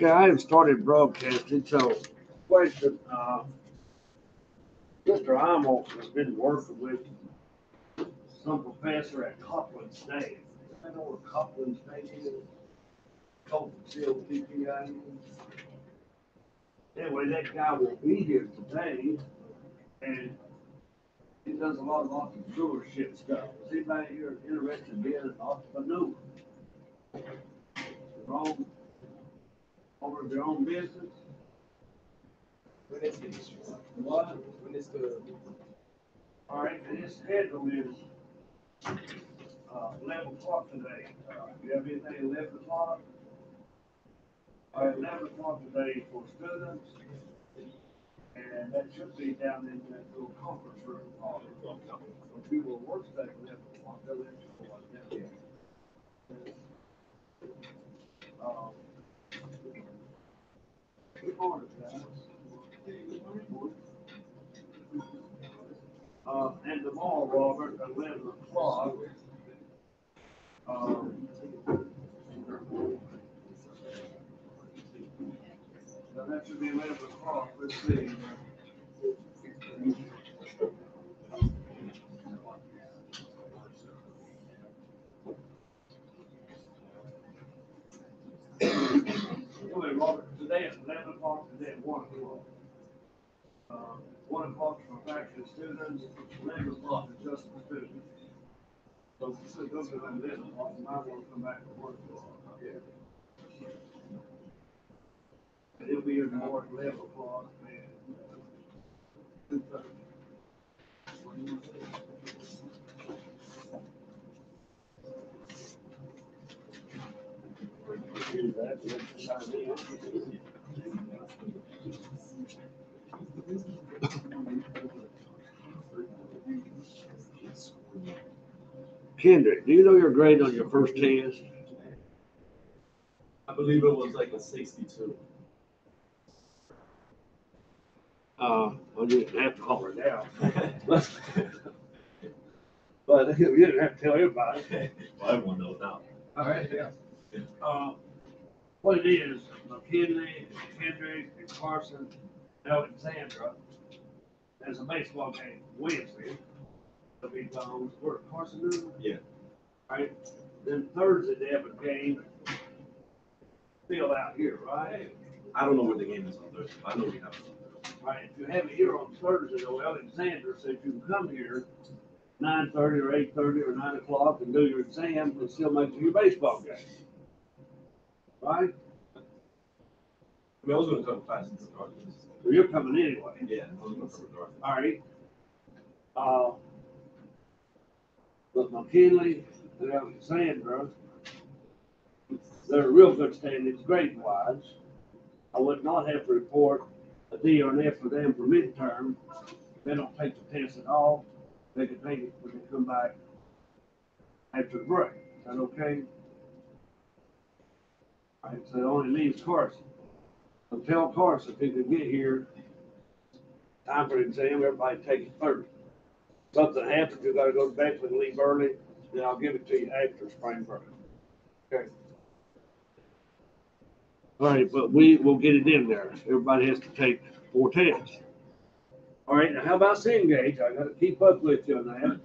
Okay, I have started broadcasting, so question, Mr. Amos has been working with some professor at Copeland State. I know where Copeland State is. Copeland PPI. Anyway, that guy will be here today, and he does a lot of entrepreneurship stuff. Is anybody here interested in being an entrepreneur? Over their own business? When is it? What? When is the? All right, and his schedule is 11 o'clock today. You have anything 11 o'clock? All right, 11 o'clock today for students, and that should be down in that little conference room. If you will work study 11 o'clock, they'll let you go like that. Good morning, guys. And tomorrow, Robert, at 11 o'clock. So that should be 11 o'clock. Let's see. Anyway, Robert, today at 11 o'clock, today at 1 o'clock. 1 o'clock for faculty and students, 11 o'clock is just for students. So if you go to that 11 o'clock, you might want to come back to 1 o'clock. Yeah. It'll be here tomorrow at 11 o'clock and 2:30. Kendrick, do you know your grade on your first test? I believe it was like a 62. Well, you didn't have to call her down. But you didn't have to tell everybody. Well, everyone knows now. All right, yeah. What it is, McKinley, Kendrick, and Carson, Alexandra, there's a baseball game Wednesday. They'll be gone. Where Carson is? Yeah. Right. Then Thursday they have a game. Still out here, right? I don't know where the game is on Thursday. I know we have it on Thursday. Right. If you have it here on Thursday, though, Alexander said you can come here 9:30 or 8:30 or 9 o'clock and do your exam and still make it to your baseball game. Right? I mean, I was going to come to classes regardless. So you're coming anyway. Yeah, I was going to come regardless. All right. But McKinley and Alexandra, they're real good standings grade-wise. I would not have to report a D or an F for them for midterm. They don't take the test at all. They can take it when they come back after the break. Is that okay? All right, so it only leaves Carson. So tell Carson if he can get here, time for the exam, everybody take it Thursday. Something happens, you gotta go to bed and leave early, then I'll give it to you after spring break. Okay. All right, but we will get it in there. Everybody has to take 4 tests. All right, now how about Cengage? I gotta keep up with you on that.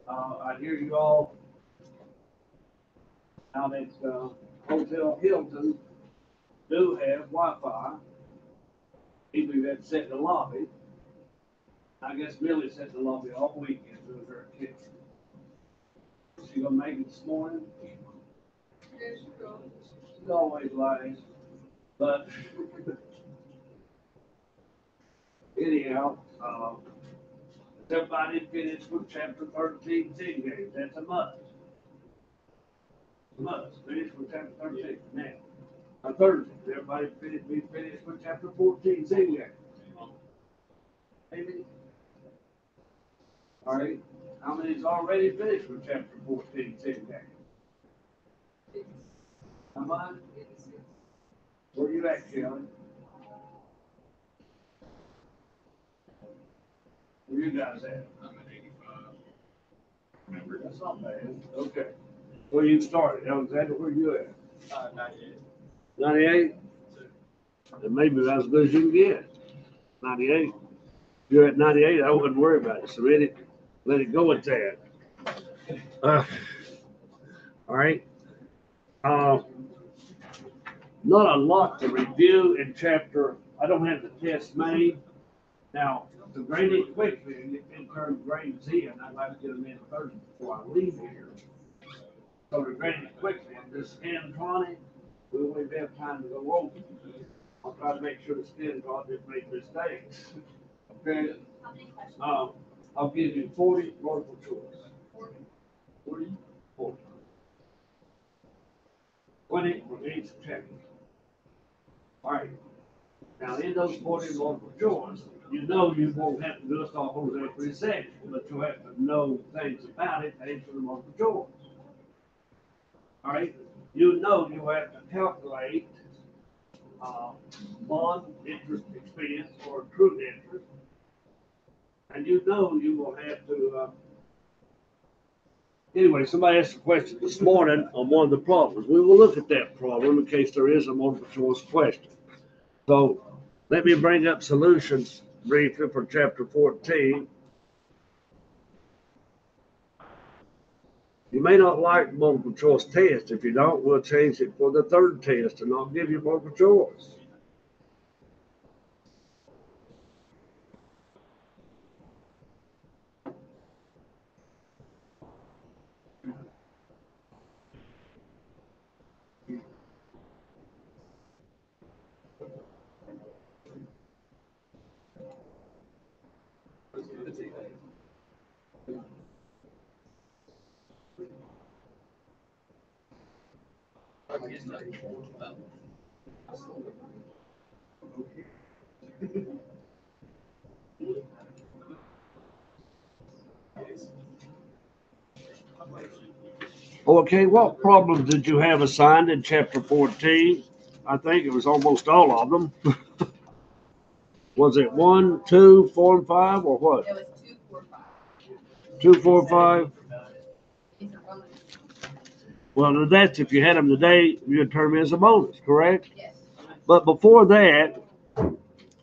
I hear you all out at Hotel Hilton do have Wi-Fi. People you had to sit in the lobby. I guess Millie sat in the lobby all weekend doing her kitchen. She gonna make it this morning? Yes, you go. She's always lying, but anyhow, everybody finished with chapter 13 Cengage. That's a must. Must finish with chapter 13 now. Thursday, everybody finished with chapter 14 Cengage. Maybe. All right. How many's already finished with chapter 14 Cengage? How much? Where you at, Kelly? Where you guys at? I'm at 85. Remember? That's not bad. Okay. Where you started? Alexander, where you at? 98. 98? And maybe that's as good as you can get. 98. If you're at 98, I wouldn't worry about it. So let it go at that. All right. Not a lot to review in chapter. I don't have the test made. Now, to grade it quickly and get midterm grades in, I'd like to get them in Thursday before I leave here. So to grade it quickly and this scan tonic, we won't have time to go over. I'll try to make sure the skin God didn't make mistakes. Okay? I'll give you 40 multiple choice. 40? 40. 20 for each check. All right. Now, in those 40 multiple choice, you know you won't have to list off those every section, but you'll have to know things about it to answer the multiple choice. All right? You know you have to calculate bond interest expense or accrued interest. And you know you will have to, anyway, somebody asked a question this morning on one of the problems. We will look at that problem in case there is a multiple choice question. So let me bring up solutions briefly for chapter 14. You may not like multiple choice test. If you don't, we'll change it for the third test and I'll give you multiple choice. Okay, what problems did you have assigned in chapter 14? I think it was almost all of them. Was it 1, 2, 4, and 5, or what? It was 2, 4, 5. 2, 4, 5? Well, that's if you had them today, you'd term as a bonus, correct? Yes. But before that,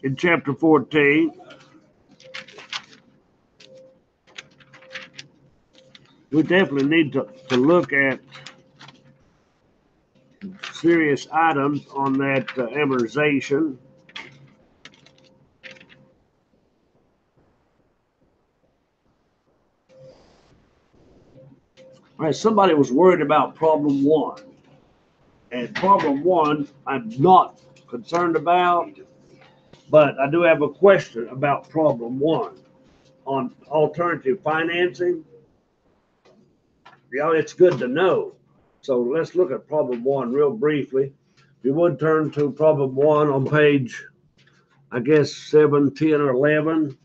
in chapter 14, we definitely need to look at serious items on that amortization. All right, somebody was worried about problem 1. And problem 1, I'm not concerned about, but I do have a question about problem 1 on alternative financing. Yeah, it's good to know. So let's look at problem 1 real briefly. If you would turn to problem 1 on page, I guess, 7, 10, or 11.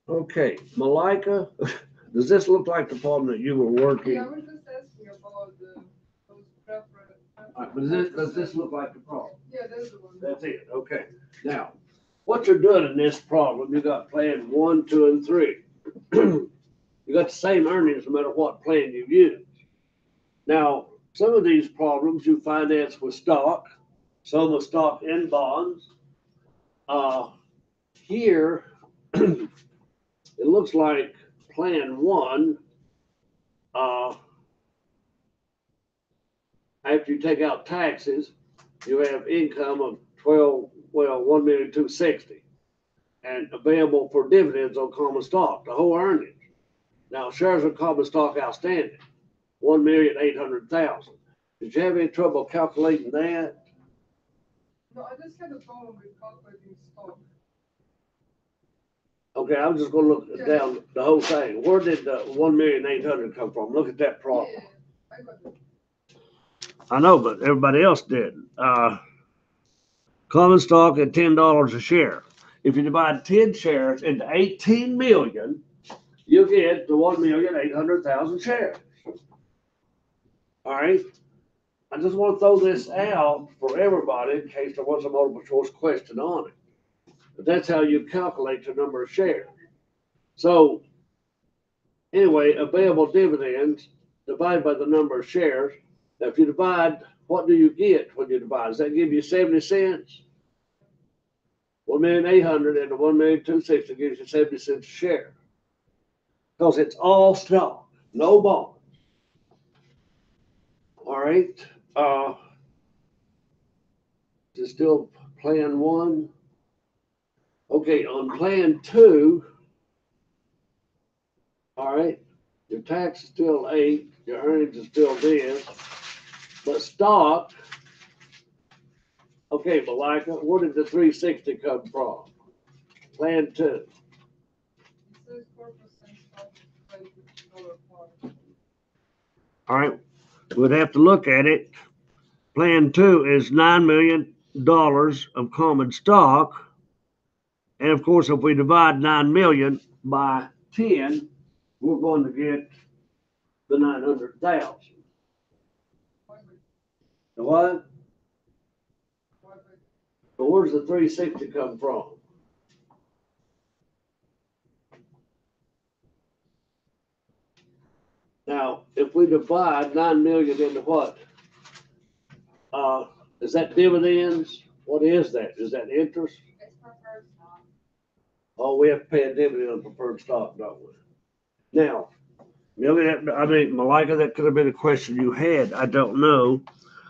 Okay, Malika, does this look like the problem that you were working? Yeah, I was just asking about those preference. But does this look like the problem? Yeah, that's the one. That's it, okay. Now, what you're doing in this problem, you got plan 1, 2, and 3. You got the same earnings no matter what plan you use. Now, some of these problems you finance with stock, some with stock and bonds. Here, it looks like plan 1, after you take out taxes, you have income of 1,260,000 and available for dividends on common stock, the whole earnings. Now, shares of common stock outstanding, 1,800,000. Did you have any trouble calculating that? No, I just had a problem with calculating stock. Okay, I'm just gonna look down the whole thing. Where did the 1,800,000 come from? Look at that problem. Yeah, I got it. I know, but everybody else did. Common stock at $10 a share. If you divide 10 shares into 18 million, you get the 1,800,000 shares. All right. I just want to throw this out for everybody in case there was a multiple choice question on it. But that's how you calculate the number of shares. So anyway, available dividends divided by the number of shares. Now, if you divide, what do you get when you divide? Does that give you 70 cents? 1,800,000 and the 1,260,000 gives you 70 cents a share. Because it's all stock, no bond. All right. Is it still plan one? Okay, on plan two, all right, your tax is still 8, your earnings is still this, but stock, okay, Malika, where did the 360 come from? Plan 2. It says 4% stock $5 par. All right, we'd have to look at it. Plan 2 is $9 million of common stock. And of course, if we divide 9 million by 10, we're going to get the 900,000. The what? But where's the 360 come from? Now, if we divide 9 million into what? Is that dividends? What is that? Is that interest? It's preferred stock. Oh, we have to pay a dividend on preferred stock, don't we? Now, Malika, that could have been a question you had. I don't know.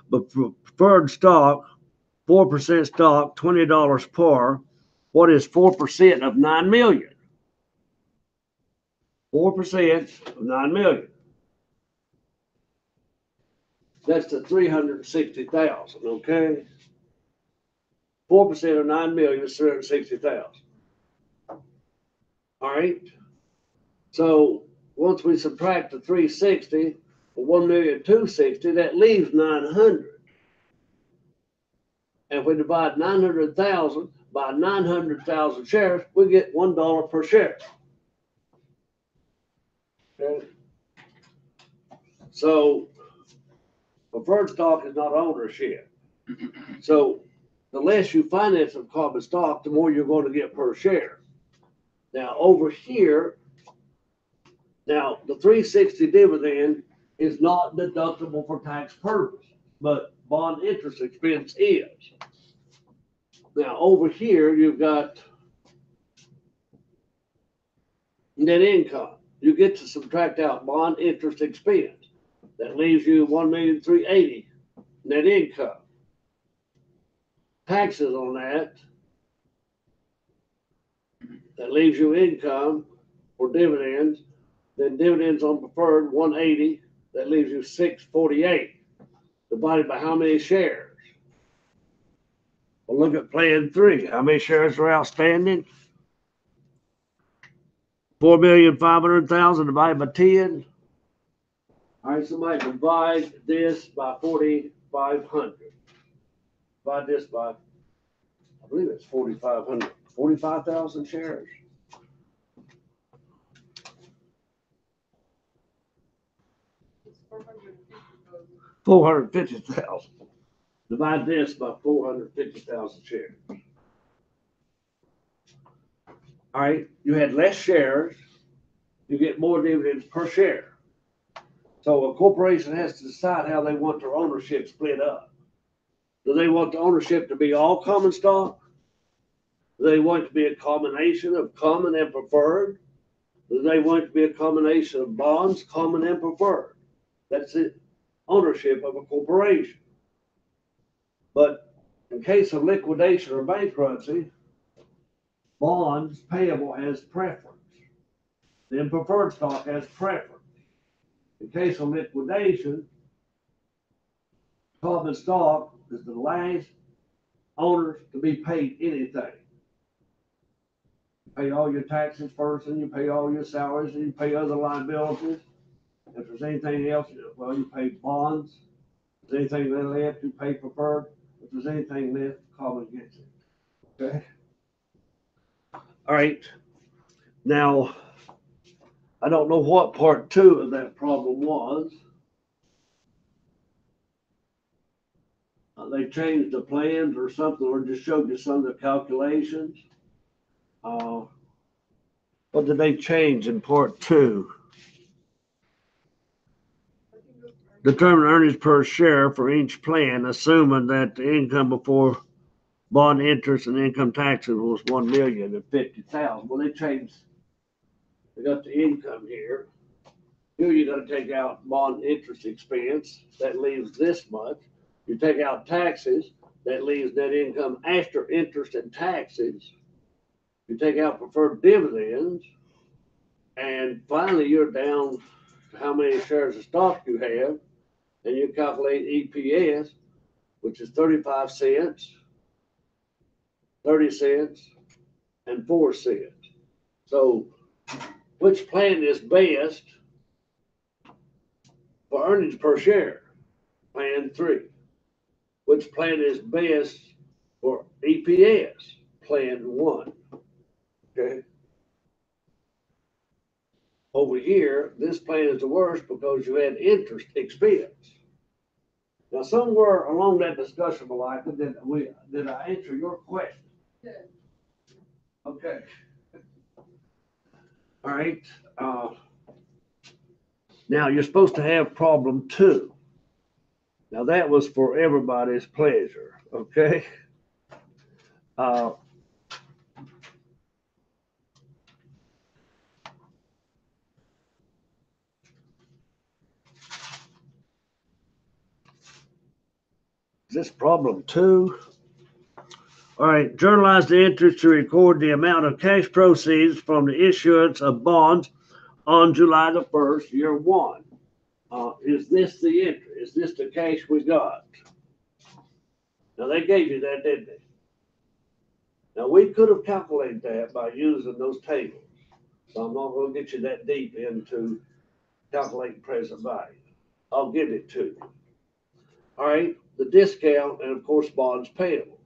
But preferred stock, 4% stock, $20 par. What is 4% of 9 million? 4% of 9 million. That's the 360,000, okay? 4% of 9 million is 360,000. All right. So once we subtract the 360 from 1,260,000, that leaves 900. And if we divide 900,000 by 900,000 shares, we get $1 per share. Okay. So preferred stock is not ownership. So the less you finance of common stock, the more you're going to get per share. Now over here, now the 360 dividend is not deductible for tax purpose, but bond interest expense is. Now over here, you've got net income. You get to subtract out bond interest expense. That leaves you 1,380,000 net income. Taxes on that leaves you income for dividends. Then dividends on preferred 180, that leaves you 648. Divided by how many shares? Well, look at plan 3. How many shares are outstanding? 4,500,000 divided by 10. All right, somebody divide this by 4,500. Divide this by, I believe it's 4,500. 45,000 shares. It's 450,000. 450,000. Divide this by 450,000 shares. All right, you had less shares, you get more dividends per share. So a corporation has to decide how they want their ownership split up. Do they want the ownership to be all common stock? Do they want it to be a combination of common and preferred? Do they want it to be a combination of bonds, common and preferred? That's it. Ownership of a corporation. But in case of liquidation or bankruptcy, bonds payable has preference. Then preferred stock has preference. In case of liquidation, common stock is the last owner to be paid anything. You pay all your taxes first, and you pay all your salaries, and you pay other liabilities. If there's anything else, well, you pay bonds. If there's anything left, you pay preferred. If there's anything left, common gets it. Okay? All right. Now, I don't know what part two of that problem was. They changed the plans or something, or just showed you some of the calculations. What did they change in part two? Determine earnings per share for each plan, assuming that the income before bond interest and income taxes was 1,050,000. Well, they changed. They got the income here. Here you're going to take out bond interest expense. That leaves this much. You take out taxes. That leaves net income after interest and taxes. You take out preferred dividends. And finally, you're down to how many shares of stock you have. And you calculate EPS, which is 35 cents, 30 cents, and 4 cents. So, which plan is best for earnings per share? Plan 3. Which plan is best for EPS? Plan 1. Okay. Over here, this plan is the worst because you had interest expense. Now, somewhere along that discussion, Malika, did I answer your question? Yeah. Okay. All right. Now, you're supposed to have problem 2. Now, that was for everybody's pleasure. Okay. Is this problem 2? All right, journalize the entries to record the amount of cash proceeds from the issuance of bonds on July the 1st, year 1. Is this the entry? Is this the cash we got? Now, they gave you that, didn't they? Now, we could have calculated that by using those tables. So I'm not going to get you that deep into calculating present value. I'll give it to you. All right, the discount and, of course, bonds payable.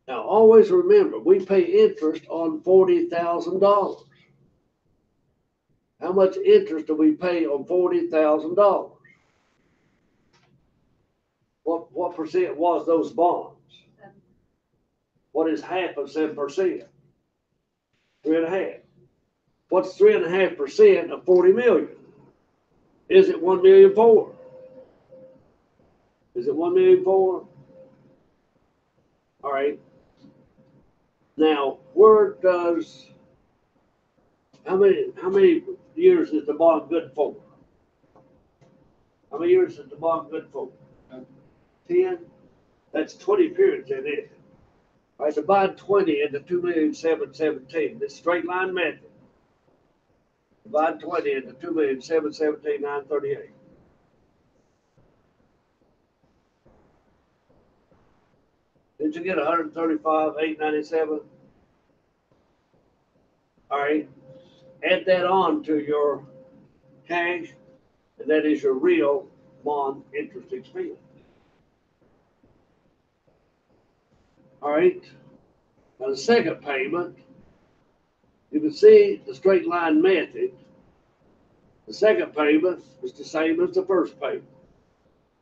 Now, always remember, we pay interest on $40,000. How much interest do we pay on $40,000? What percent was those bonds? 7. What is half of 7%? 3.5. What's 3.5% of 40 million? Is it 1,000,004? Is it 1,000,004? All right. Now, where does how many years is the bond good for? How many years is the bond good for? 10. That's 20 periods in it. All right, divide 20 into 2,717,000. This straight line method. Divide 20 into 2,717,938. Did you get 135,897? All right. Add that on to your cash, and that is your real bond interest expense. All right. Now the second payment, you can see the straight line method. The second payment is the same as the first payment.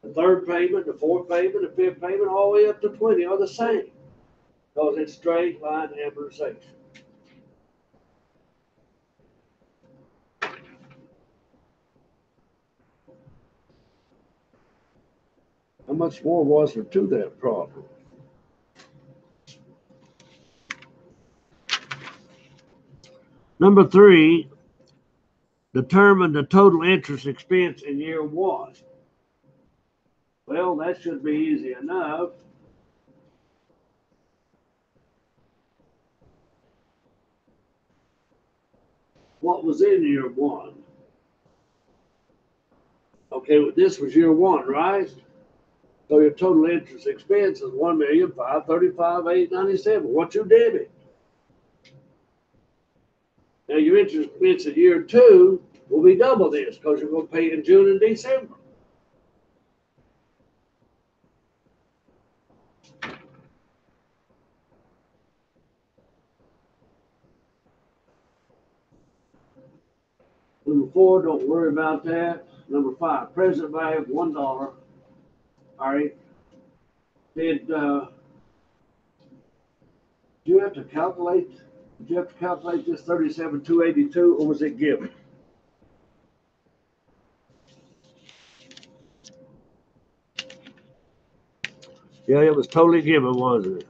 The third payment, the fourth payment, the fifth payment, all the way up to 20 are the same because it's straight line amortization. How much more was there to that problem? Number 3, determine the total interest expense in year 1. Well, that should be easy enough. What was in year 1? Okay, this was year 1, right? So your total interest expense is 1,535,897. What's your debit? Now your interest expense in year 2 will be double this because you're going to pay in June and December. Number 4, don't worry about that. Number 5, present value of $1. All right. Do you have to calculate? Did you have to calculate this 37,282, or was it given? Yeah, it was totally given, wasn't it?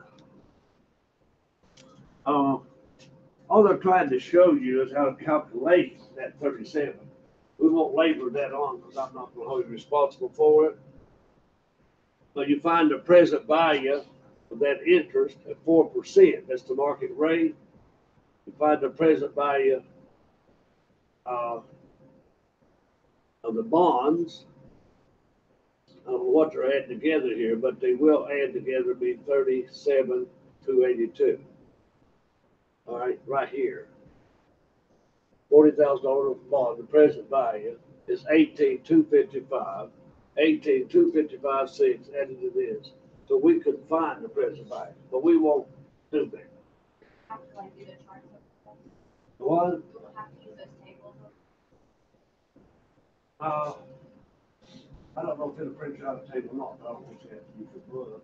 All they're trying to show you is how to calculate that 37. We won't labor that on because I'm not going to hold you responsible for it. But you find the present value of that interest at 4%. That's the market rate. You find the present value of the bonds. I don't know what they're adding together here, but they will add together be 37,282. All right, right here. $40,000 bond, the present value is 18,255, 18,255.6 added to this. So we could find the present value, but we won't do that. What? I don't know if it'll print you out a table or not, but I don't think you have to use your book.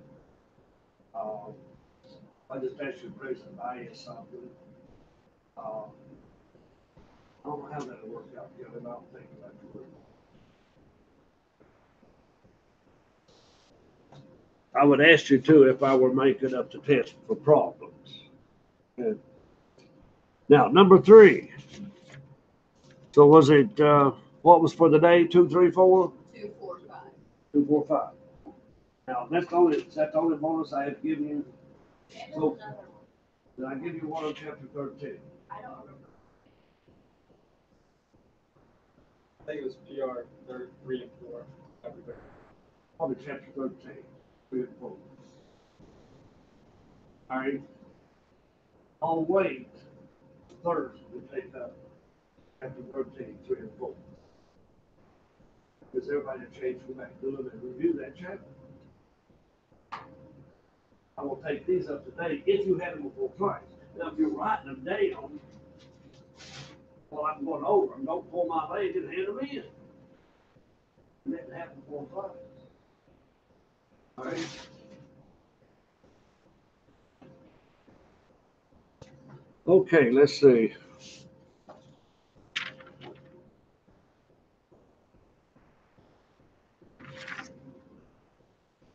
I just asked you to present value something. I don't know how that'll work out together, but I don't think that's good. I would ask you to if I were making up the test for problems. Okay. Now, number 3. So was it, what was for the day? 2, 3, 4? 2, 4, 5. 2, 4, 5. Now, that's the only bonus I have given you. So, did I give you one on chapter 13? I don't remember. I think it was PR 3 and 4. Probably chapter 13, 3 and 4. All right. I'll wait Thursday to take up chapter 13, 3 and 4. Because everybody changed go back to it and review that chapter. I will take these up today if you had them before class. Now, if you're writing them down while I'm going over them, don't pull my leg and hand them in. And that happened before class. All right. Okay, let's see.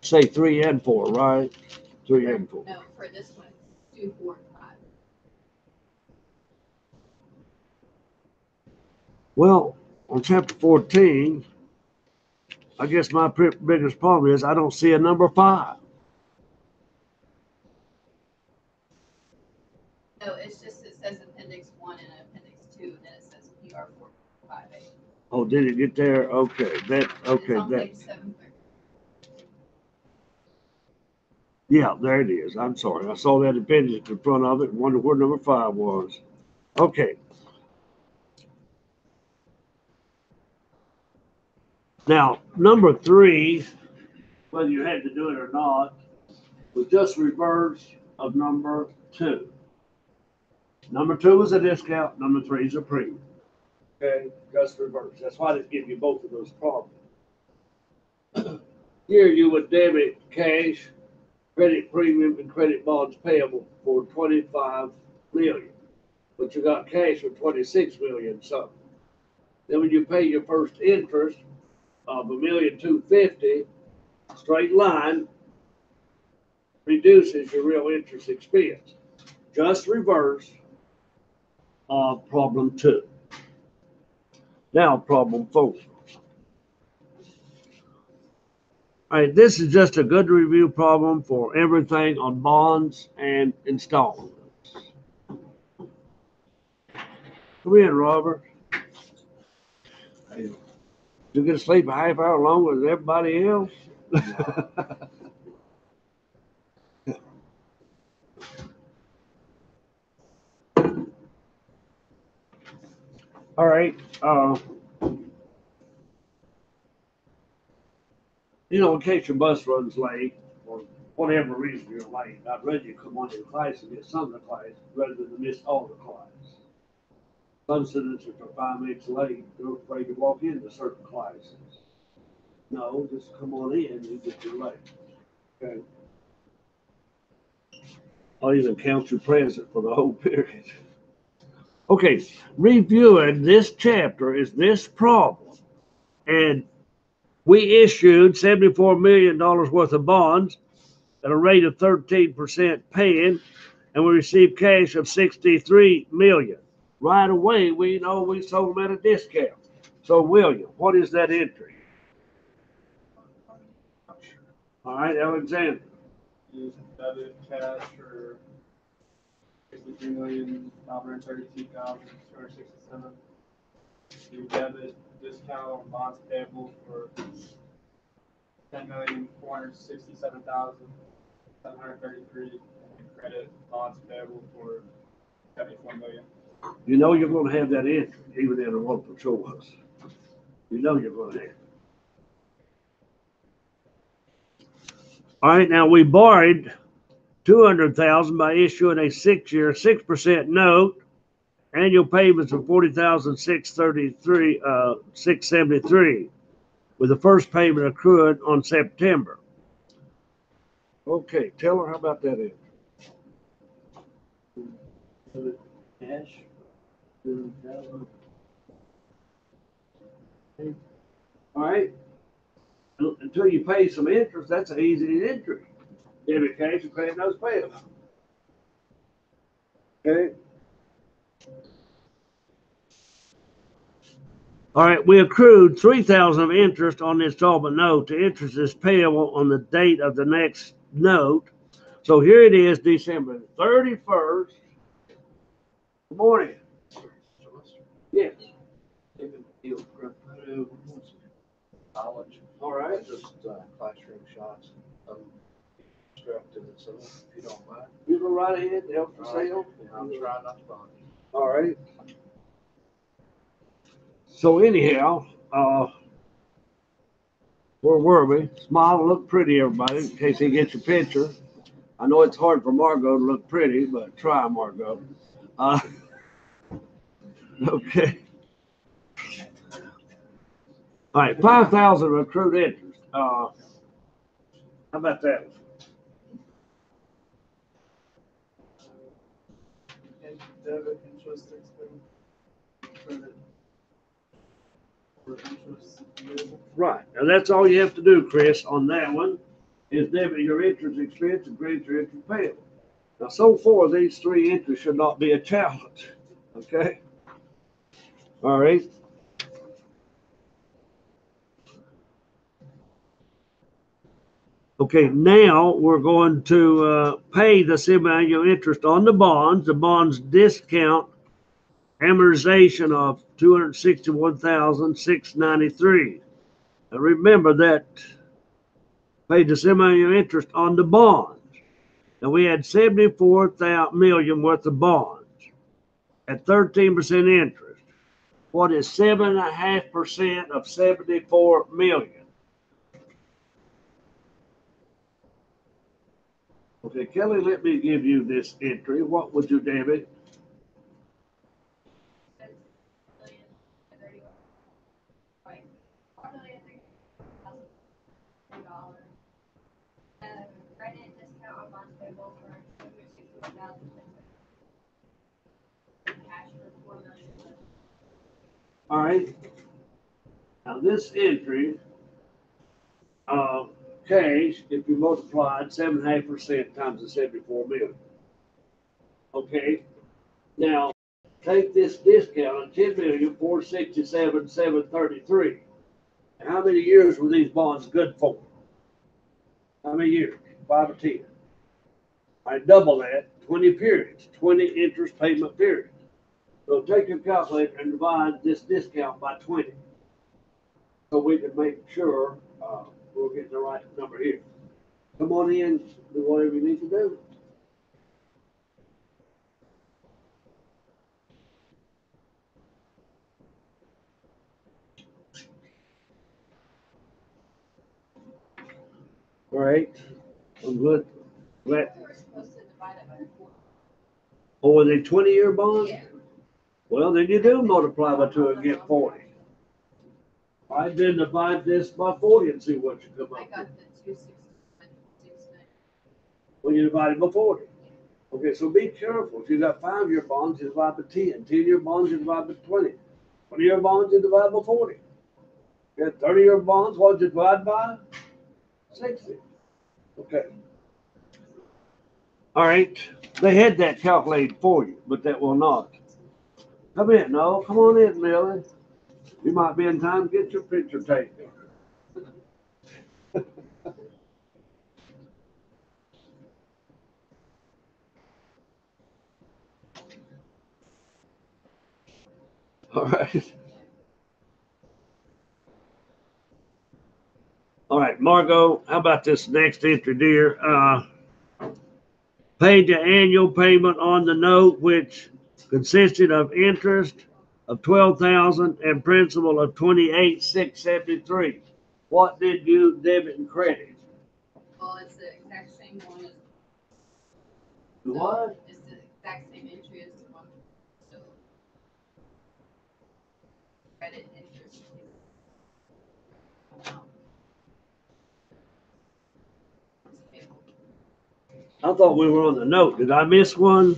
Say 3 and 4, right? 3 and 4. No, for this one, 2, 4, 5. Well, on chapter 14, I guess my biggest problem is I don't see a number 5. No, it's just, it says appendix 1 and appendix 2, and then it says PR 458. Oh, did it get there? Okay, It's on page 7. Yeah, there it is. I'm sorry. I saw that appendix in front of it and wondered where number 5 was. Okay. Now, number 3, whether you had to do it or not, was just reverse of number 2. Number 2 is a discount. Number 3 is a premium. Okay, just reverse. That's why they give you both of those problems. Here you would debit cash, credit premium, and credit bonds payable for 25 million. But you got cash for 26 million something. Then when you pay your first interest of $1,250,000, straight line reduces your real interest expense. Just reverse of problem 2. Now problem 4. All right, this is just a good review problem for everything on bonds and installments. Come in, Robert. You get to sleep a half hour longer than everybody else? All right. In case your bus runs late or whatever reason you're late, I'd rather you come on to class and get some of the class rather than miss all the class. Some students are 5 minutes late, they're afraid to walk into certain classes. No, just come on in, you get your late. Okay. I'll even count you present for the whole period. Okay, reviewing this chapter is this problem. And we issued $74 million worth of bonds at a rate of 13% paying, and we received cash of 63 million. Right away, we know we sold them at a discount. So, William, what is that entry? All right, Alexander. Use debit cash for 63,532,267. Do debit discount on bonds payable for 10,467,733, and credit bonds payable for 74 million. You know you're going to have that entry, even in a one patrol bus. You know you're going to have it. All right, now we borrowed 200,000 by issuing a 6-year 6% note. Annual payments of 40,673, with the first payment accrued on September. Okay, tell her how about that is. Cash. All right. Until you pay some interest, that's an easy entry. Debit cash and credit notes payable. Okay. All right, we accrued 3,000 of interest on the installment note. The interest is payable on the date of the next note. So here it is, December 31st. Good morning. Yes. College. All right. Just classroom shots. I'm instructed in some, if you don't mind. You go right ahead, help yourself. I'm trying not to bother you. All right. So anyhow, where were we? Smile, look pretty, everybody, in case he gets your picture. I know it's hard for Margot to look pretty, but try, Margot. Okay. All right, 5,000 accrued interest. How about that? And debit interest expense. Credit for interest payable. Right. Now that's all you have to do, Chris, on that one is debit your interest expense and credit your interest payable. Now, so far, these three entries should not be a challenge. Okay. All right. Okay, now we're going to pay the semi-annual interest on the bonds discount amortization of 261,693. Now remember that paid the semi-annual interest on the bonds. Now we had 74 million worth of bonds at 13% interest. What is 7.5% of 74 million? Okay, Kelly, let me give you this entry. What would you debit? Credit discount on bonds payable for 261,000. Cash for 4 million. All right. Now this entry, cash, if you multiplied 7.5% times the 74 million. Okay. Now take this discount on 10,467,733. How many years were these bonds good for? How many years? 5 or 10. I double that, 20 periods, 20 interest payment periods. So take your calculator and divide this discount by 20. So we can make sure we're getting the right number here. Come on in, do whatever you need to do. All right, I'm good. Glad. We're supposed to divide it by 4. Oh, were they 20-year bonds? Yeah. Well, then you do multiply by 2 and get 40. All right, then divide this by 40 and see what you come I up got with. the 261,690. When you divide it by 40. Okay, so be careful. If you got 5-year bonds, you divide by 10. 10-year bonds, you divide by 20. 20-year bonds, you divide by 40. You got 30-year bonds, what did you divide by? 60. Okay. All right. They had that calculated for you, but that will not. Come in, no. Come on in, Millie. You might be in time to get your picture taken. All right. All right, Margot, how about this next entry, dear? Paid the annual payment on the note, which consisted of interest of 12,000 and principal of 28,673. What did you debit and credit? Well, it's the exact same one as. What? It's the exact same entry as the one, so. Credit interest. It's payable. I thought we were on the note. Did I miss one?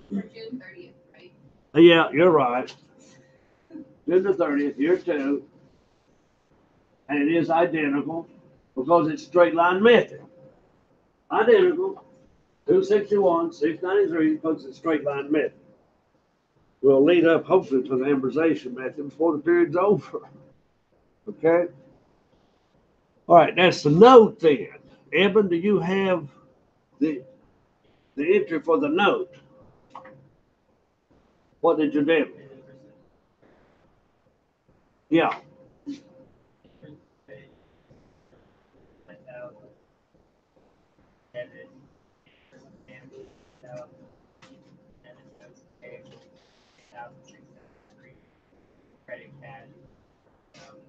For June 30th, right? Yeah, you're right. June the 30th, year 2. And it is identical because it's straight line method. Identical. 261, 693, because it's straight line method. Will lead up hopefully to the amortization method before the period's over. Okay? All right, that's the note then. Eben, do you have the entry for the note? What did you do? Yeah. Credit cash.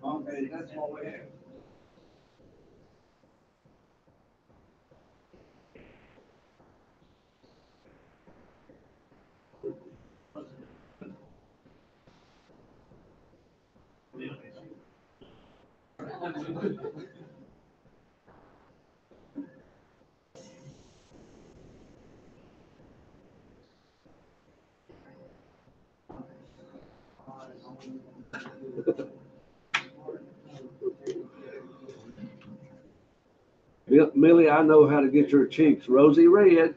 Okay, that's what we have. Millie, I know how to get your cheeks rosy red.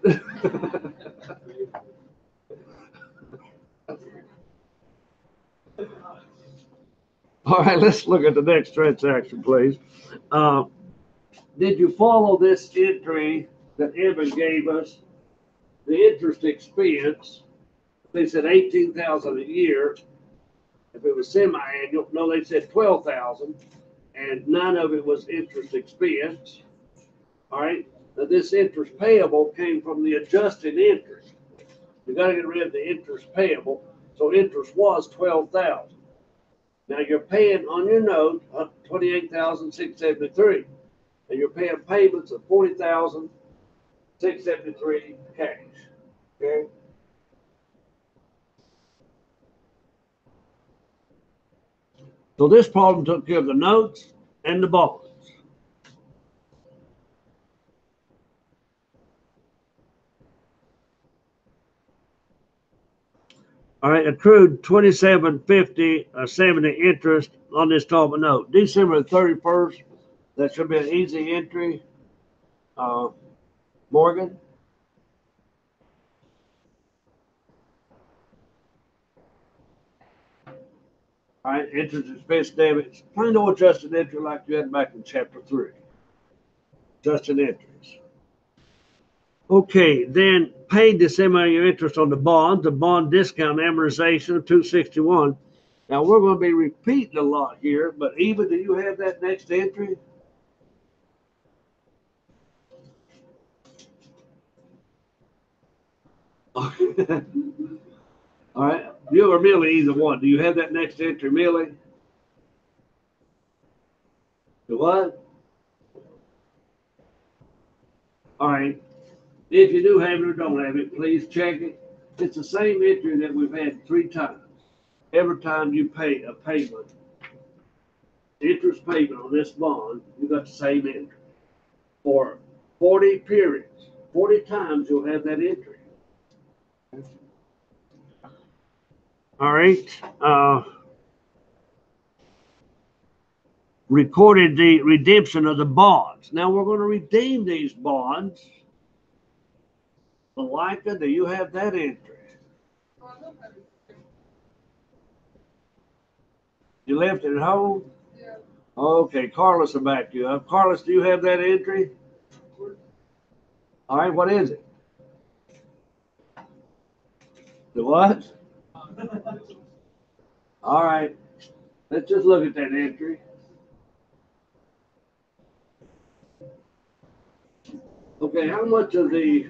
All right, let's look at the next transaction, please. Did you follow this entry that Evan gave us? The interest expense, they said 18,000 a year. If it was semi-annual, no, they said 12,000, and none of it was interest expense. All right. Now this interest payable came from the adjusted interest. You got to get rid of the interest payable. So interest was 12,000. Now you're paying on your note 28,673, and you're paying payments of 40,673 cash. Okay. So this problem took care of the notes and the bonds. All right, accrued 2750 70 interest on this installment note. December 31st, that should be an easy entry. Morgan? All right, interest expense debit. Plain old adjusted entry like you had back in chapter 3. Adjusted entries. Okay, then paid the semi-annual interest on the bond discount amortization of 261. Now we're going to be repeating a lot here, but Eva, do you have that next entry? All right, you or Millie, either one. Do you have that next entry, Millie? The what? All right. If you do have it or don't have it, please check it. It's the same entry that we've had 3 times. Every time you pay a payment, interest payment on this bond, you got the same entry. For 40 periods, 40 times you'll have that entry. All right. Recorded the redemption of the bonds. Now we're going to redeem these bonds. Malika, do you have that entry? You left it at home? Yeah. Okay, Carlos will back you up. Carlos, do you have that entry? All right, what is it? The what? All right, let's just look at that entry. Okay, how much of this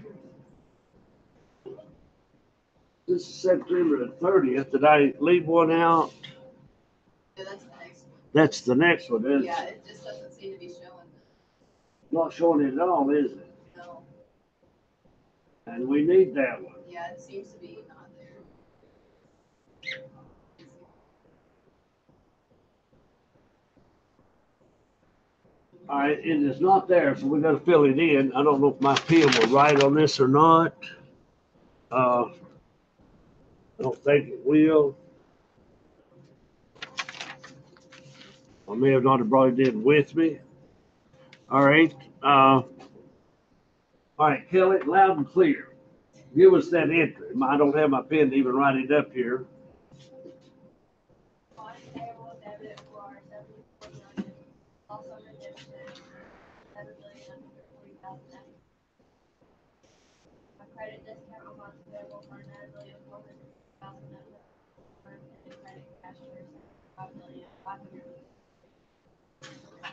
is September the 30th? Did I leave one out? Yeah, that's the next one. That's the next one, isn't it? Yeah, it just doesn't seem to be showing. Not showing it at all, is it? No. And we need that one. Yeah, it seems to be not there. All right, it is not there, so we got to fill it in. I don't know if my pen will write on this or not. I don't think it will. I may have not have brought it in with me. All right. All right, Kelly, loud and clear. Give us that entry. I don't have my pen to even write it up here. Bond payable debit for 74 million, also redemption, 7,140,000. A credit discount on bonds payable for 9,400,000, and credit cash for 5,500,000.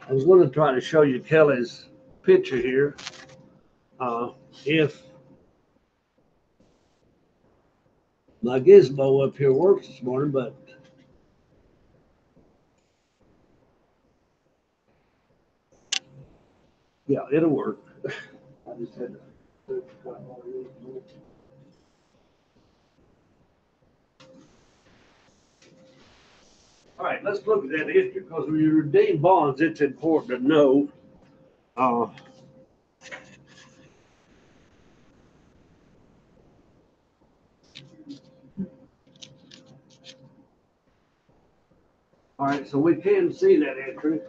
I was going to try to show you Kelly's picture here. If my gizmo up here works this morning, but yeah, it'll work. I just had to. All right, let's look at that history because when you redeem bonds, it's important to know. All right, so we can see that entry.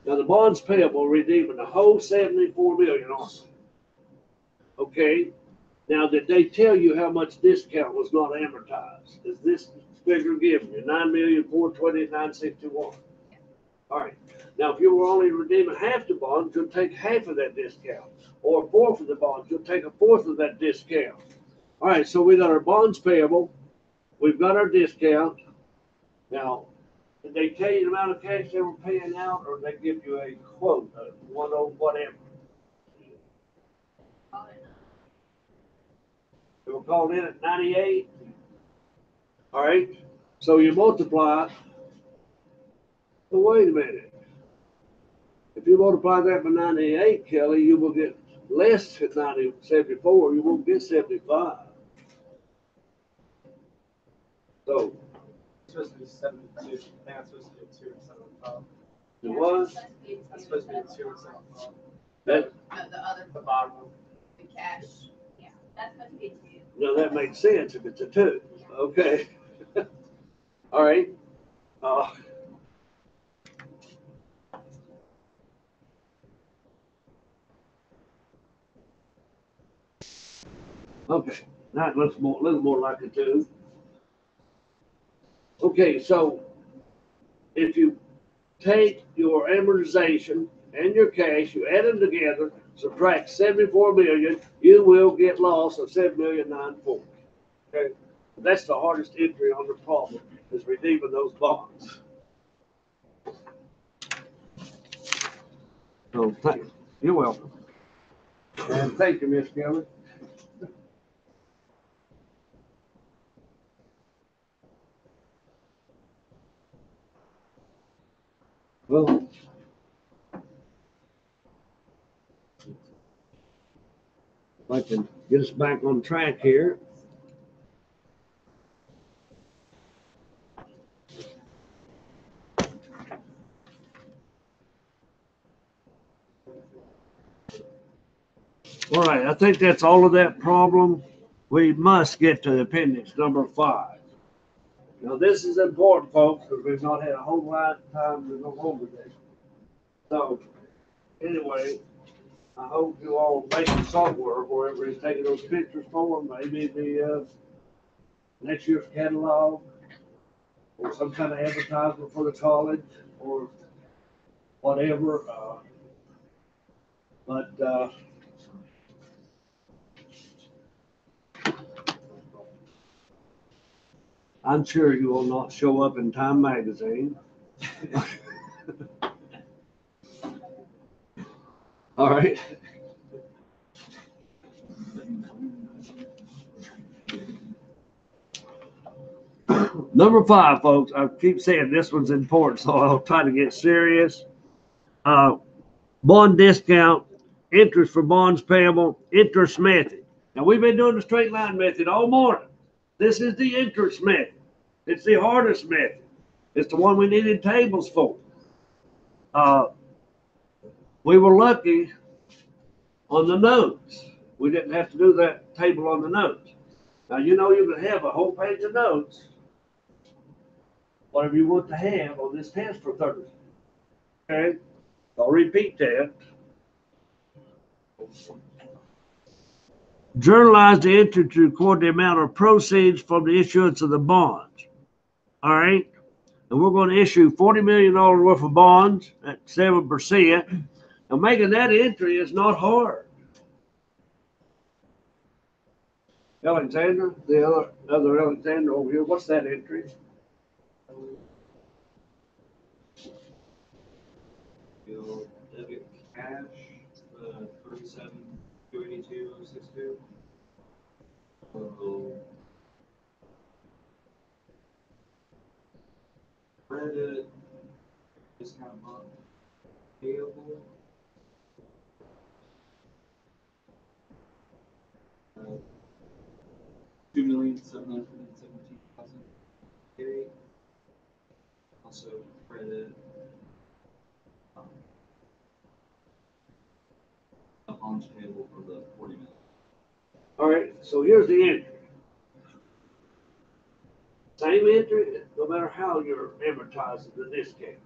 Now the bonds payable redeeming the whole 74 million on it. Okay. Now did they tell you how much discount was not amortized? Is this figure given you 9,420,961? All right. Now if you were only redeeming half the bonds, you'll take half of that discount, or a fourth of the bonds, you'll take a fourth of that discount. All right. So we got our bonds payable. We've got our discount. Now, did they tell you the amount of cash they were paying out, or did they give you a quote, one on whatever? They were called in at 98. All right. So you multiply. So wait a minute. If you multiply that by 98, Kelly, you will get less at 74. You won't get 75. So It's supposed to be 72. I think it's supposed to be 2 instead of 5. it was It's supposed to be 2 instead of 5. that. No, the other, The bottom one. the cash. Yeah, that's supposed to be 2. No, that makes sense if it's a 2. Okay. All right. Okay. Now it looks more, a little more like a 2. Okay, so if you take your amortization and your cash, you add them together, subtract 74 million, you will get loss of 7,940,000. Okay, that's the hardest entry on the problem is redeeming those bonds. So thank you. You're welcome. And thank you, Miss Kelly. Well, if I can get us back on track here. All right, I think that's all of that problem. We must get to appendix number 5. Now, this is important, folks, because we've not had a whole lot of time to go over this. So, anyway, I hope you all make the software, wherever you're taking those pictures for, maybe the next year's catalog, or some kind of advertisement for the college, or whatever. But I'm sure you will not show up in Time Magazine. All right. Number 5, folks. I keep saying this one's important, so I'll try to get serious. Bond discount, interest for bonds payable, interest method. Now, we've been doing the straight line method all morning. This is the interest method. It's the hardest method. It's the one we needed tables for. We were lucky on the notes. We didn't have to do that table on the notes. Now, you know you can have a whole page of notes, whatever you want to have on this test for Thursday. Okay? I'll repeat that. Journalize the entry to record the amount of proceeds from the issuance of the bonds. All right? And we're going to issue $40 million worth of bonds at 7%. And making that entry is not hard. Alexander, the other Alexander over here, what's that entry? You'll debit cash, 37,282,062. Credit, discount bond payable. $2,717,000. Also credit. Bonds payable for the 40 million. All right, so here's the entry. Same entry, no matter how you're amortizing the discount.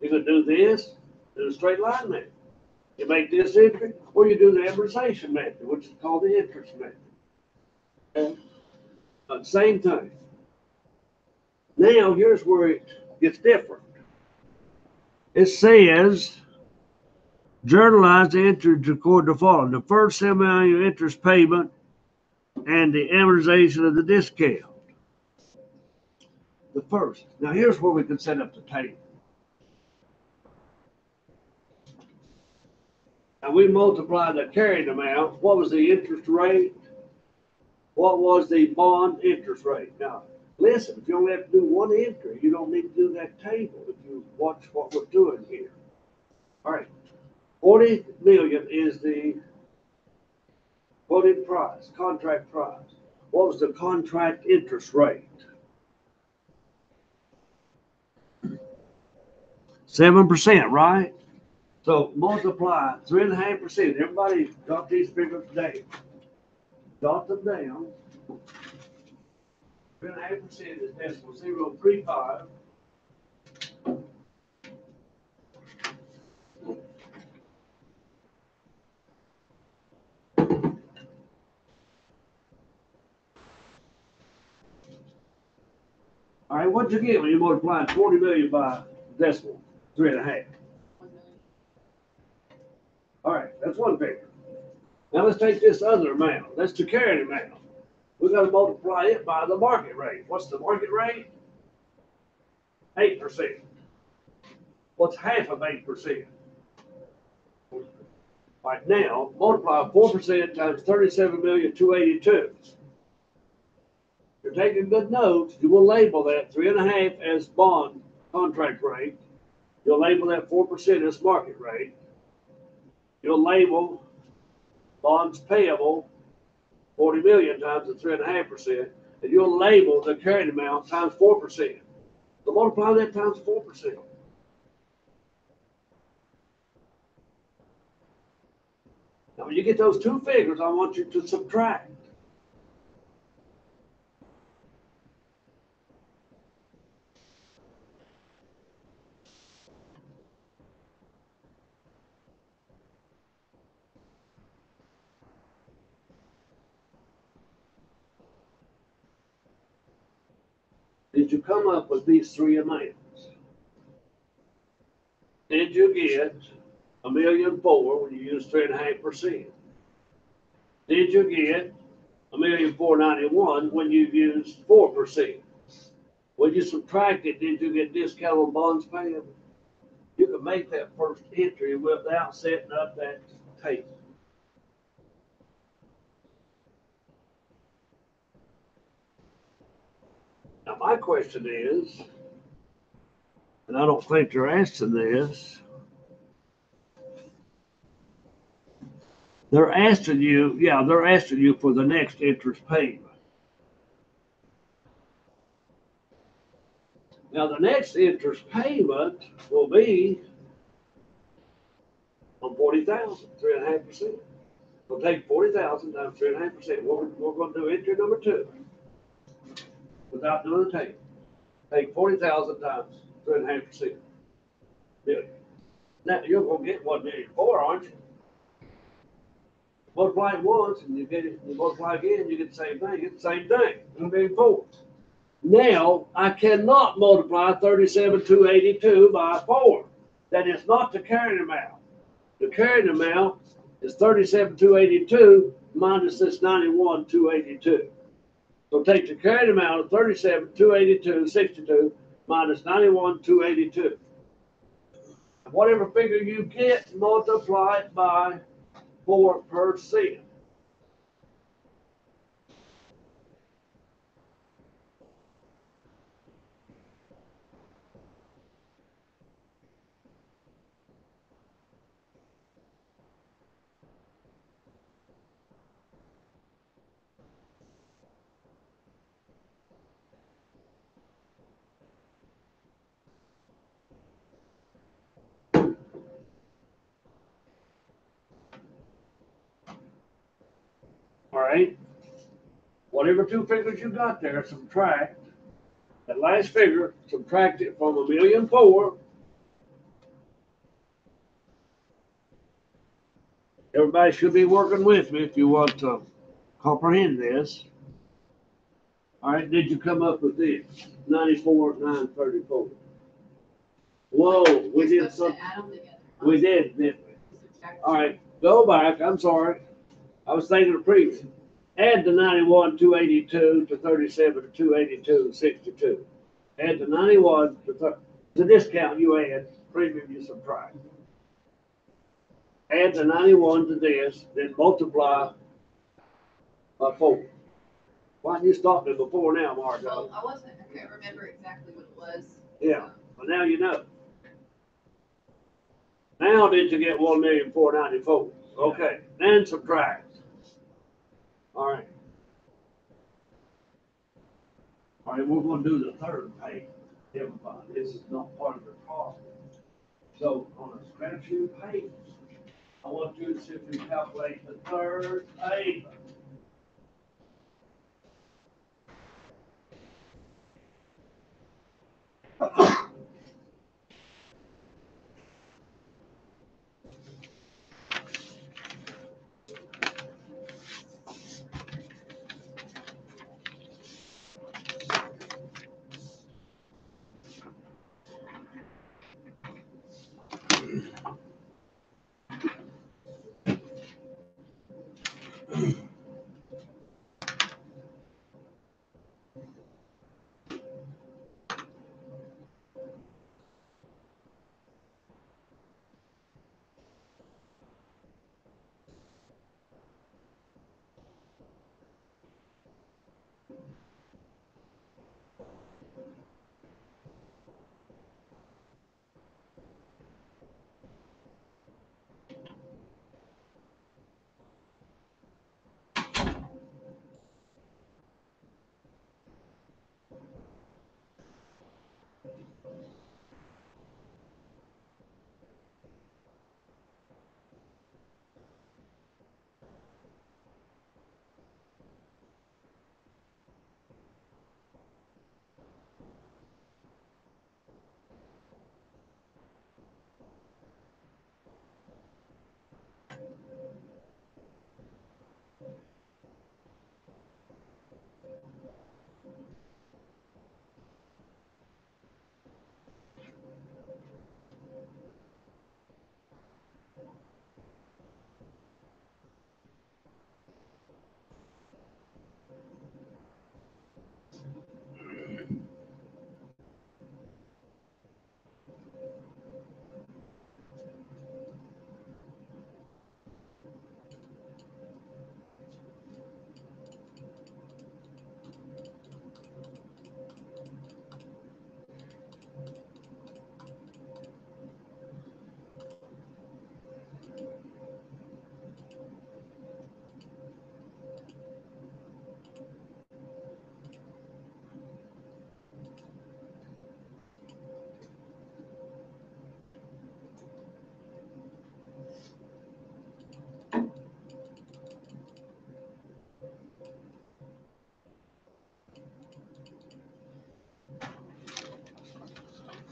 You can do this, do the straight line method. You make this entry, or you do the amortization method, which is called the interest method. Okay? Same thing. Now, here's where it gets different. It says, journalize the entry to record the following: the first semi-annual interest payment and the amortization of the discount. The first. Now, here's where we can set up the table. And we multiply the carried amount. What was the interest rate? What was the bond interest rate? Now, listen, if you only have to do one entry, you don't need to do that table if you watch what we're doing here. All right. 40 million is the quoted price, contract price. What was the contract interest rate? 7%, right? So multiply 3.5%. Everybody got these figures down. Jot them down. 3.5% is decimal 0.35. All right, what'd you get when you multiply 40 million by decimal 3.5? All right, that's one figure. Now let's take this other amount. That's the carried amount. We got to multiply it by the market rate. What's the market rate? 8%. What's half of 8%? Right now, multiply 4% times 37,282,000. You're taking good notes. You will label that 3.5 as bond contract rate. You'll label that 4% as market rate. You'll label bonds payable 40 million times the 3.5%, and you'll label the carrying amount times 4%. So multiply that times 4%. Now, when you get those two figures, I want you to subtract. Did you come up with these three amounts? Did you get 1,000,004 when you use 3.5%? Did you get 1,491,000 when you use 4%? When you subtract it, did you get discount on bonds payable? You can make that first entry without setting up that table. Now, my question is, and I don't think they're asking this, they're asking you for the next interest payment. Now, the next interest payment will be on 40,000, 3.5%. We'll take 40,000 times 3.5%. We're going to do entry number 2 without doing the table. Take 40,000 times 3.5%. Million. Now, you're going to get 1,000,004, aren't you? Multiply it once and you get it, you multiply again, you get the same thing. It's the same thing. 1,000,004. Now, I cannot multiply 37,282 by 4. That is not the carrying amount. The carrying amount is 37,282 minus this 91,282. So take the carrying amount of 37,282.62 minus 91,282. Whatever figure you get, multiply it by 4%. All right. Whatever two figures you got there, subtract that last figure, subtract it from 1,000,004. Everybody should be working with me if you want to comprehend this. All right, did you come up with this? 94,934. Whoa, we did some. Add them together. We didn't we? Subtract. All right, go back. I'm sorry. I was thinking of previous. Add the 91,282 to 37,282.62. Add the 91 to the discount you add, premium you subtract. Add the 91 to this, then multiply by 4. Why didn't you stop me before now, Margot? Well, I can't remember exactly what it was. Yeah, but now you know. Now did you get 1,494,000? Okay, then subtract. All right. All right, we're going to do the third payment. Everybody, this is not part of the problem. So on a spreadsheet payment, I want you to simply calculate the third payment.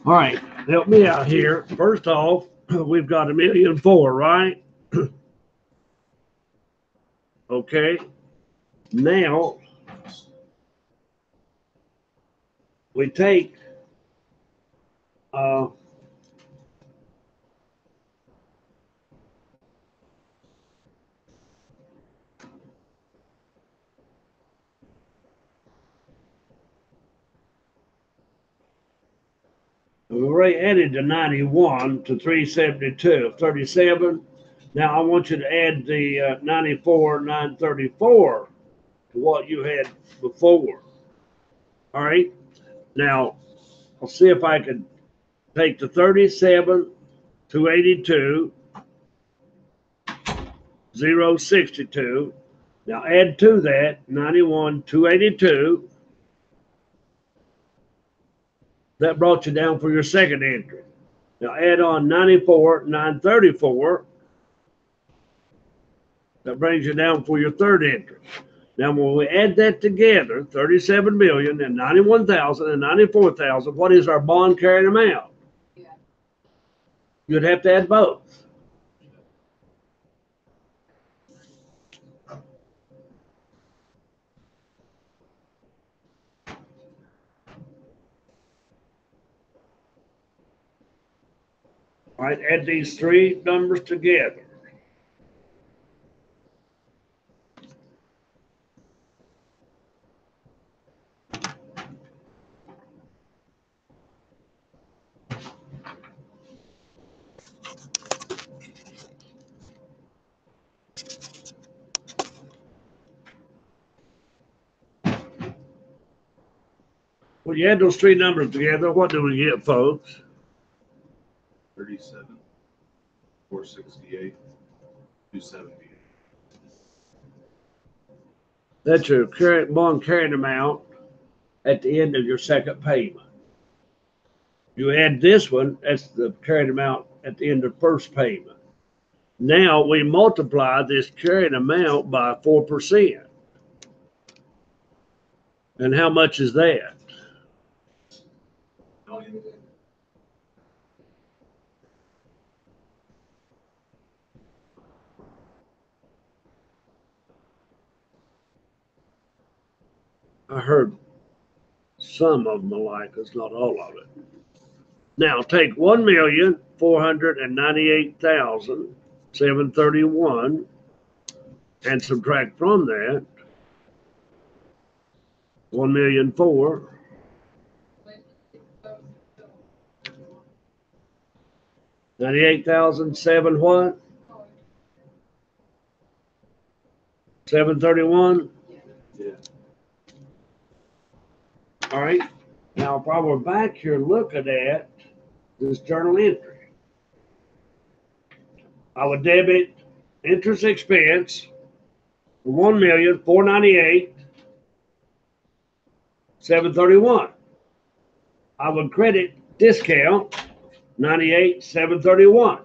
All right, help me out here. First off, we've got 1,000,004, right? Okay. Now we take we already added the 91 to 372, 37. Now I want you to add the 94, 934 to what you had before. All right. Now I'll see if I can take the 37, 282, 062. Now add to that 91, 282. That brought you down for your second entry. Now add on 94, 934. That brings you down for your third entry. Now, when we add that together, 37 million and 91,000 and 94,000, what is our bond carrying amount? Yeah. You'd have to add both. All right, add these three numbers together. When you add those three numbers together, what do we get, folks? 37, 468, 270. That's your current bond carrying amount at the end of your second payment. You add this one, that's the carrying amount at the end of first payment. Now we multiply this carrying amount by 4%. And how much is that? I heard some of them alike, it's not all of it. Now take 1,498,731 and subtract from that 1,004,000. 98,007 what? 731. Yeah. All right. Now, if I were back here looking at this journal entry, I would debit interest expense for 1,498,731. I would credit discount 98,731.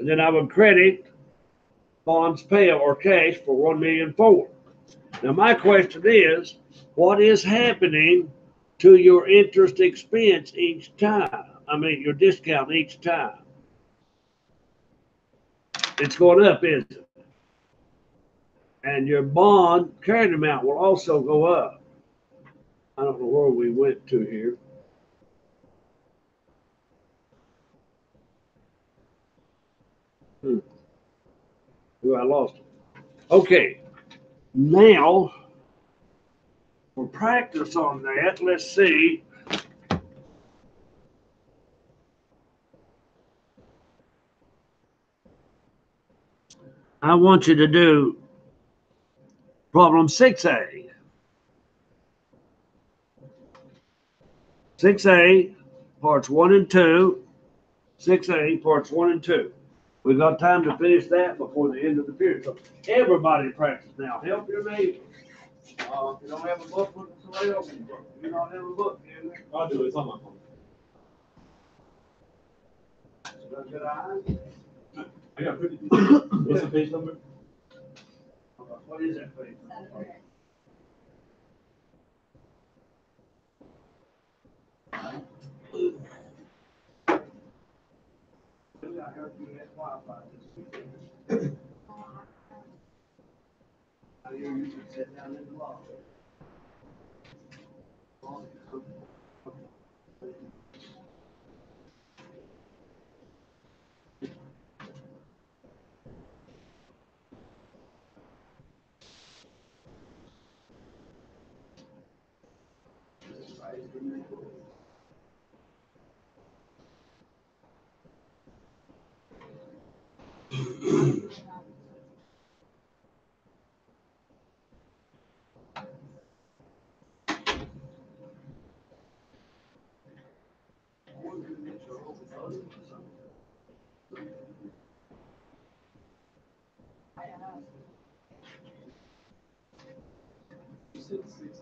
And then I would credit bonds payable or cash for 1,004,000. Now my question is, what is happening to your interest expense each time? I mean, your discount each time. It's going up, isn't it? And your bond carrying amount will also go up. I don't know where we went to here. Ooh, I lost it. Okay, now for practice on that, let's see. I want you to do problem 6A. 6A, parts 1 and 2. 6A, parts 1 and 2. We've got time to finish that before the end of the period. So everybody practice now. Help your neighbor. If you don't have a book, look at somebody else's book. If you don't have a book, I'll do it. It's on my phone. good eyes. I got 50. What's the page number? What is that page? I heard you had Wi-Fi this weekend. I hear you should sit down in the lobby. You said 6.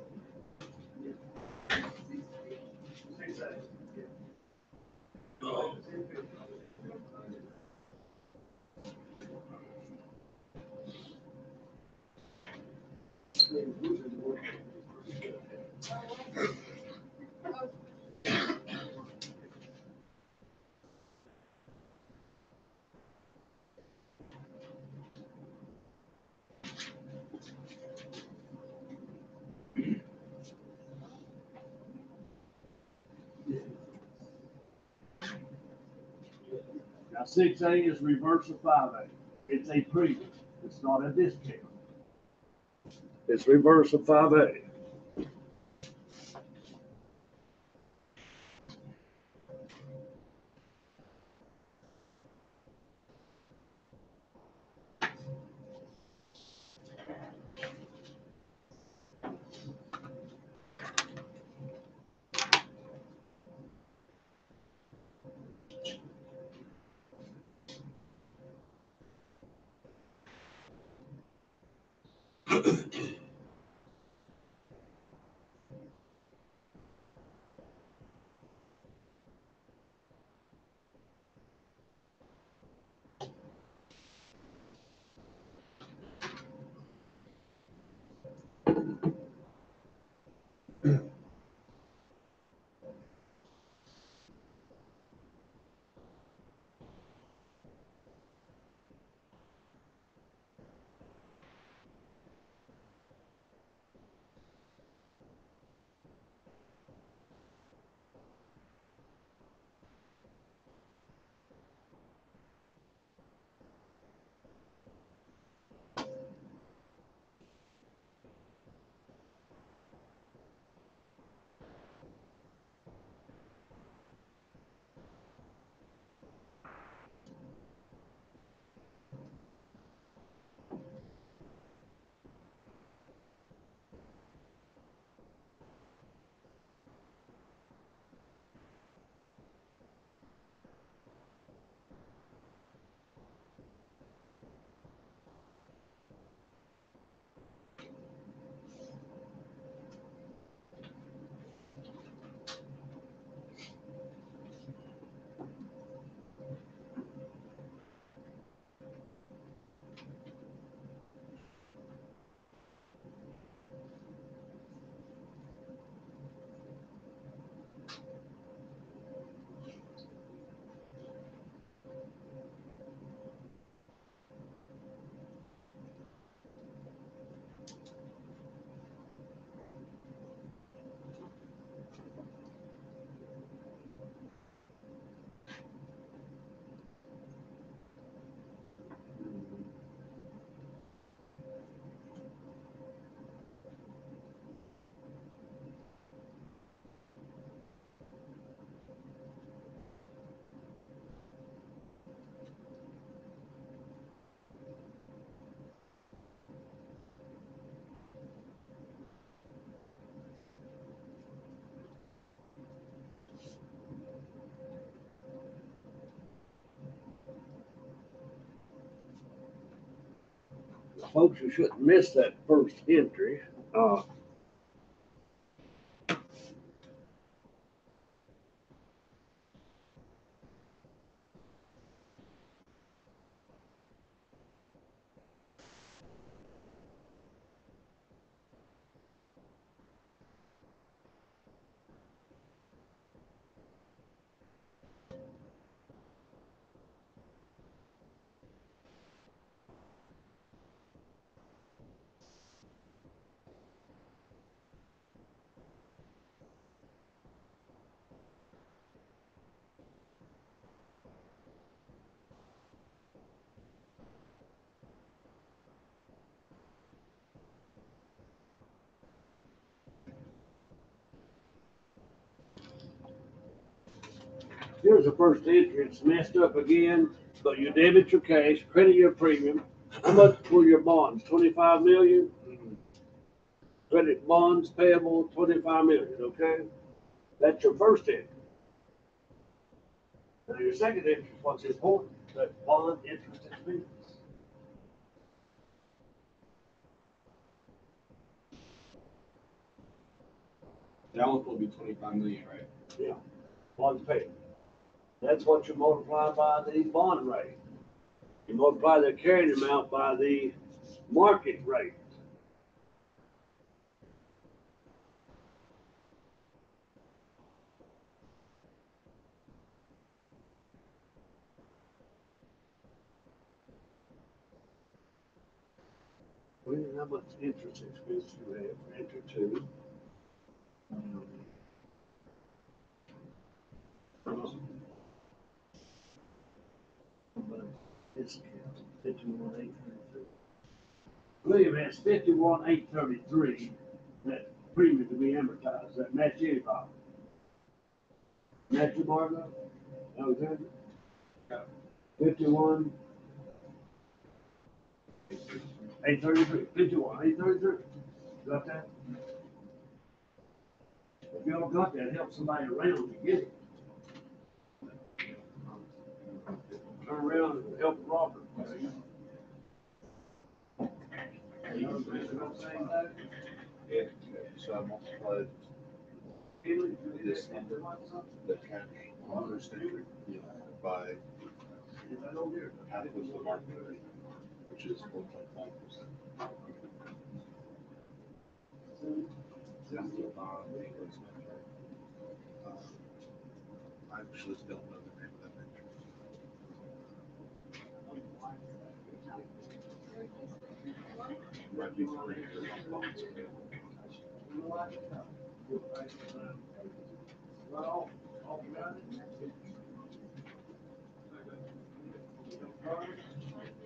Now, 6A is reverse of 5A. It's a premium. It's not a discount. It's reverse of 5A. Folks, you shouldn't miss that first entry. Here's the first entry, it's messed up again, but you debit your cash, credit your premium. How much were your bonds? 25 million? Credit bonds payable, 25 million, okay? That's your first entry. Now your second entry is what's important, that bond interest expense. That one's supposed to be 25 million, right? Yeah, bonds paid. That's what you multiply by the bond rate. You multiply the carrying amount by the market rate. Well, how much interest expense you have for enter two? It's 51,833. William has 51,833 that premium to be amortized. That match anybody? Match you, Margo? Alexander? 51. 833. 51,833. Got that? If you don't got that, help somebody around to get it. Turn around and help Robert. Yeah, so I multiplied this number, the cash on this entry, by half of the market rate, which is 4.5%. I actually don't know the name of that entry. Might be three bonds.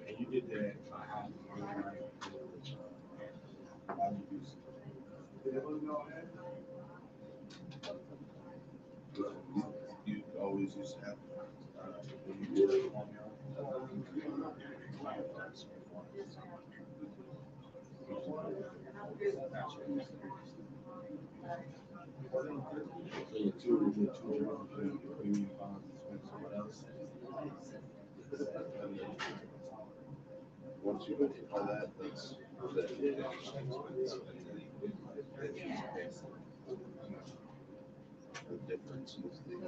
And you did that by half. You always used to have, when you did it on your once you multiply that, that's the interest expense. The difference is the. Are you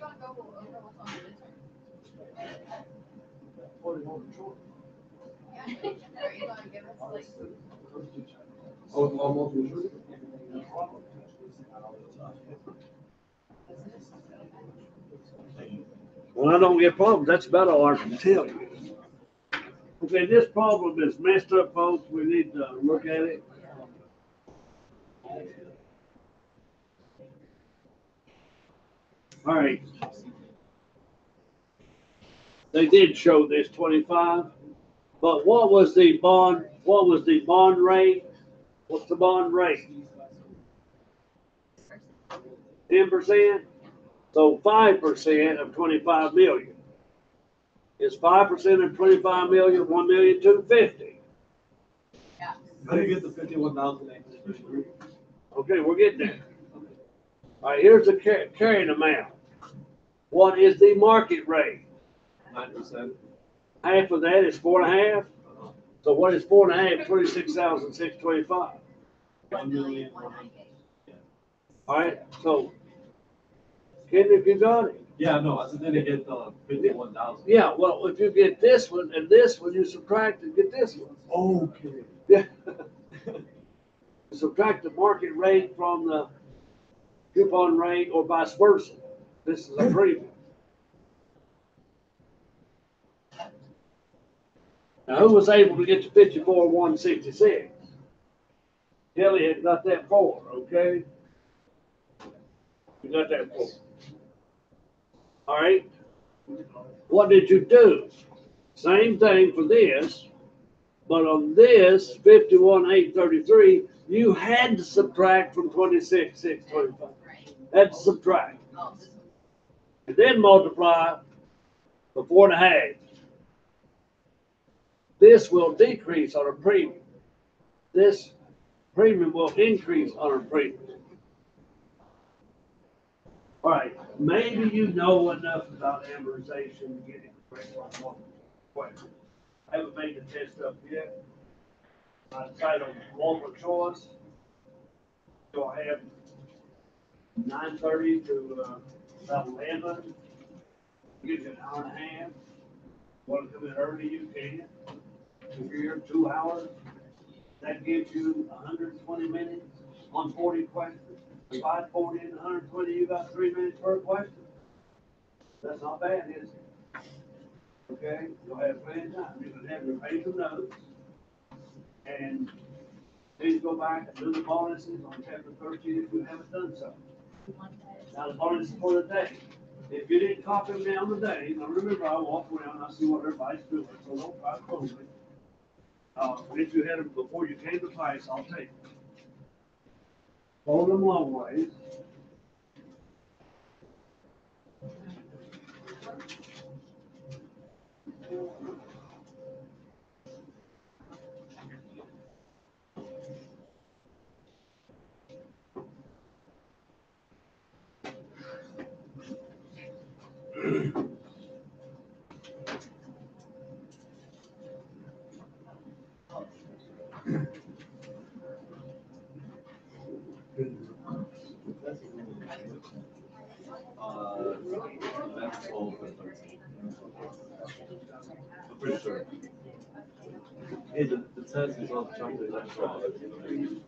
gonna go over what's on the midterm? What do you want to short? Yeah. Are you gonna give us like? Oh, almost. Well, I don't get problems. That's about all I can tell you. Okay, this problem is messed up, folks. We need to look at it. All right. They did show this 25, but what was the bond? What was the bond rate? What's the bond rate? 10%. So 5% of 25 million. Is 5% of 25 million 1,250,000? Yeah. How do you get the 51,833? Okay, we're getting there. All right, here's the carrying amount. What is the market rate? 9%. Half of that is 4.5. So what is 4.5? 26,625. 1,198,000. All right, so Ken, if you got it. Yeah, no, I said then they get 51,000. Yeah, well, if you get this one and this one, you subtract and get this one. Okay. Yeah. Subtract the market rate from the coupon rate or vice versa. This is a premium. Now, who was able to get to 54,166? Kelly had got that for, okay? You got that for. All right. What did you do? Same thing for this, but on this 51,833, you had to subtract from 26,625. Right. Had to subtract. Oh, this And then multiply for 4.5. This will decrease on a premium. This premium will increase on a premium. All right, maybe you know enough about amortization to get it correct on one question. I haven't made the test up yet. I decided on multiple choice. So I have 9:30 to about 11. Gives you an hour and a half. Want to come in early, you can. If you're here 2 hours, that gives you 120 minutes on 40 questions. 540 and 120, you got 3 minutes per question. That's not bad, is it? Okay, you'll have plenty of time. You can have your paper notes. And please go back and do the bonuses on chapter 13 if you haven't done so. Now the bonuses for the day. If you didn't copy them down today, now remember I walk around and I see what everybody's doing, so don't try to close me. If you had them before you came to class, I'll take them. Hold them long ways. That's 12 and 13. I'm pretty sure. Hey, the test is on chapter 13.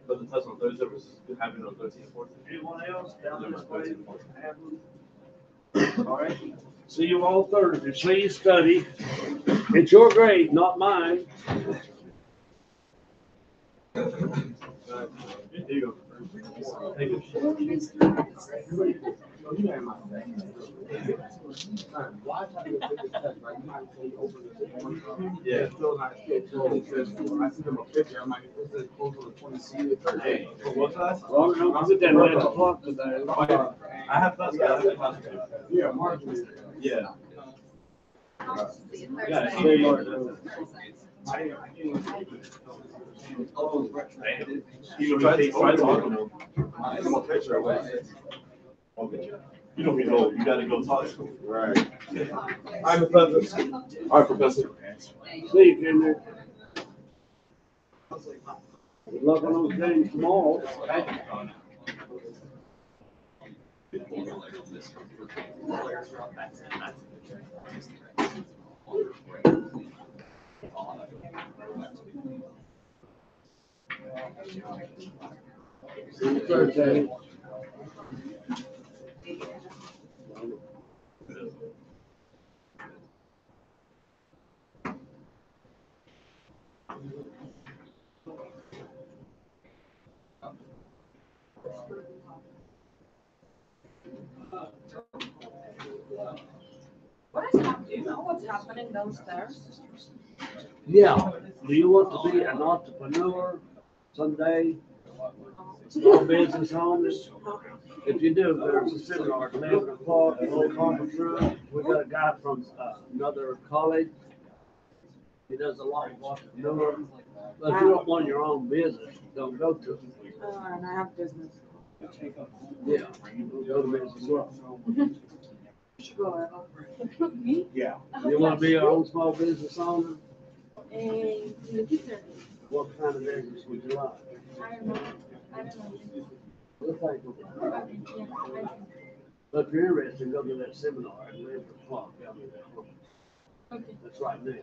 But the test on Thursday was happening on 13 and 14. Anyone else down this way? All right. See you all Thursday. Please study. It's your grade, not mine. Here you go. Thank you. Yeah. Hey, for what class? Well, no, sit down at 11 today. I have class. Yeah, March. Yeah. See you Yeah, Thursday. You try talking to him. I'm a picture away. Okay. You don't even know. You gotta go talk to him. Right. I'm a professor. All right, professor. See you, Kendrick. Good luck on those games tomorrow. See you Thursday. Do you know what's happening downstairs? Yeah. Do you want to be an entrepreneur someday? Small business owner? If you do, there's a seminar at 11 o'clock, a little conference room. We got a guy from another college. He does a lot of entrepreneur. But if you don't want your own business, don't go to it. And I have business. Yeah, go to business. Go. Yeah. You want to be your own small business owner? In the future, What kind of business would you like? I don't know. I don't know. We'll think about it. Yeah, But if you're interested, go to that seminar at 11 o'clock. okay. That's right now.